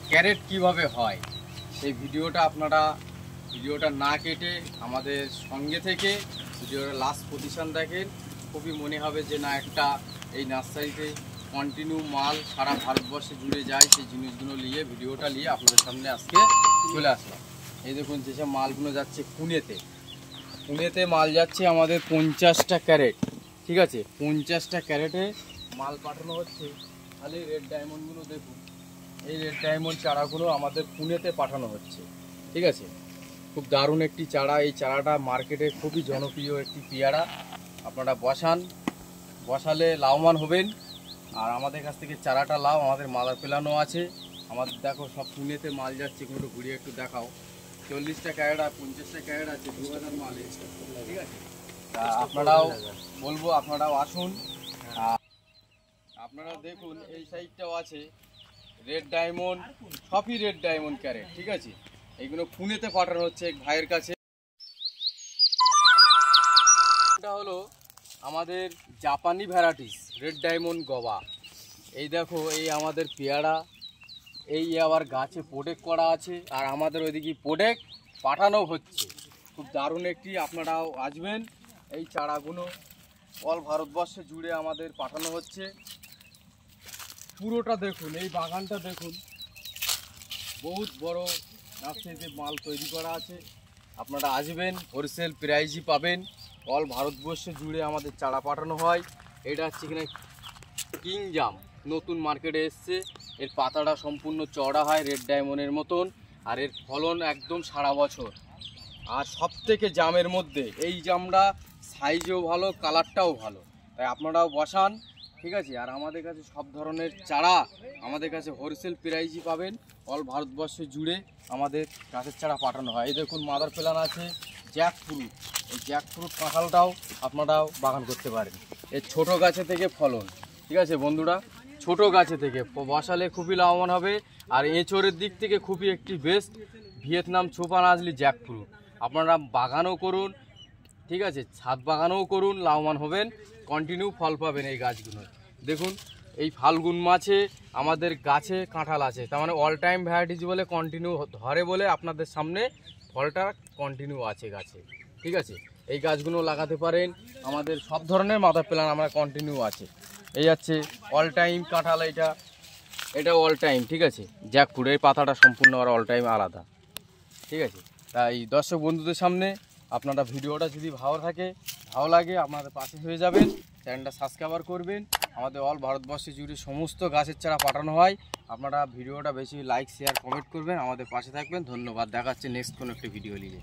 Carat কিভাবে হয় সেই ভিডিওটা না কেটে আমাদের সঙ্গে থেকে ভিডিওটা লাস্ট পজিশন দেখেন। খুবই মনে হবে যে না একটা এই নার্সারিতে কন্টিনিউ মাল সারা ভারতবর্ষে জুড়ে যায়, সেই জিনিসগুলো নিয়ে ভিডিওটা নিয়ে আপনাদের সামনে আজকে চলে আসলাম। এই দেখুন যেসব মালগুলো যাচ্ছে পুনেতে মাল যাচ্ছে আমাদের 50টা ক্যারেট, ঠিক আছে, 50টা ক্যারেটে মাল পাঠানো হচ্ছে। খালি রেড ডায়মন্ডগুলো দেখুন, এই রেড ডায়মন্ড চারাগুলো আমাদের পুনেতে পাঠানো হচ্ছে, ঠিক আছে। খুব দারুণ একটি চারা, এই চারাটা মার্কেটে খুবই জনপ্রিয় একটি পেয়ারা। আপনারা বসালে লাভবান হবেন। আর আমাদের কাছ থেকে চারাটা লাও, আমাদের মাদার পেলানো আছে। আমাদের দেখো সব পুনেতে মাল যাচ্ছে, এগুলো ঘুরিয়ে একটু দেখাও। 40টা ক্যারেট আর 50টা ক্যারেট আছে, 2000 মাল, ঠিক আছে। তা আপনারাও বলবো আপনারাও আসুন। আপনারা দেখুন এই সাইডটাও আছে রেড ডায়মন্ড, সবই রেড ডায়মন্ড ক্যারেট, ঠিক আছে। এইগুলো পুনেতে পাঠানো হচ্ছে এক ভাইয়ের কাছে। এটা হলো আমাদের জাপানি ভ্যারাইটিস রেড ডায়মন্ড গবা। এই দেখো এই আমাদের পেয়ারা, এই আবার গাছে প্রোটেক্ট করা আছে, আর আমাদের ওইদিকে প্রোটেক্ট পাঠানো হচ্ছে। খুব দারুণ একটি, আপনারাও আসবেন। এই চারাগুলো অল ভারতবর্ষে জুড়ে আমাদের পাঠানো হচ্ছে। পুরোটা দেখুন, এই বাগানটা দেখুন, বহুত বড় নার্সারিতে মাল তৈরি করা আছে। আপনারা আসবেন, হোলসেল প্রাইসই পাবেন। অল ভারতবর্ষে জুড়ে আমাদের চারা পাঠানো হয়। এটা হচ্ছে কিনা কিং জাম, নতুন মার্কেটে এসছে। এর পাতাটা সম্পূর্ণ চওড়া হয় রেড ডায়মন্ডের মতন, আর এর ফলন একদম সারা বছর। আর সব থেকে জামের মধ্যে এই জামটা সাইজও ভালো, কালারটাও ভালো। তাই আপনারাও বসান, ঠিক আছে। আর আমাদের কাছে সব ধরনের চারা আমাদের কাছে হোলসেল প্রাইসই পাবেন। অল ভারতবর্ষ জুড়ে আমাদের গাছের চারা পাঠানো হয়। এই দেখুন মাদার প্ল্যান আছে জ্যাক ফ্রুট, এই জ্যাক ফ্রুট কাঁঠালটাও আপনারাও বাগান করতে পারেন। এর ছোট গাছে থেকে ফলন, ঠিক আছে বন্ধুরা, ছোট গাছে থেকে বসালে খুবই লাভবান হবে। আর এঁচড়ের দিক থেকে খুবই একটি বেস্ট ভিয়েতনাম ছোপা নাজলি জ্যাক ফ্রুট। আপনারা বাগানও করুন, ঠিক আছে, ছাদ বাগানও করুন, লাভবান হবেন, কন্টিনিউ ফল পাবেন এই গাছগুলো। দেখুন এই ফাল্গুন মাসে আমাদের গাছে কাঁঠাল আছে, তার মানে অল টাইম ভ্যারাইটিস বলে কন্টিনিউ ধরে বলে আপনাদের সামনে ফলটা কন্টিনিউ আছে গাছে, ঠিক আছে। এই গাছগুলো লাগাতে পারেন। আমাদের সব ধরনের মাদার প্ল্যান আমরা কন্টিনিউ আছে। এই আছে অল টাইম কাঁঠাল, এটা অল টাইম, ঠিক আছে। জ্যাকফ্রুট এই পাতাটা সম্পূর্ণ আর অল টাইম আলাদা, ঠিক আছে। তাই দর্শক বন্ধুদের সামনে আপনারা ভিডিওটা যদি ভালো লাগে আপনাদের পাশে হয়ে যাবেন, চ্যানেলটা সাবস্ক্রাইব করবেন। আমাদের অল ভারতবর্ষে জুড়ে সমস্ত গাছের চারা পাঠানো হয়। আপনারা ভিডিওটা বেশি লাইক শেয়ার কমেন্ট করবেন, আমাদের পাশে থাকবেন। ধন্যবাদ, দেখাচ্ছে নেক্সট কোনো একটা ভিডিও নিয়ে।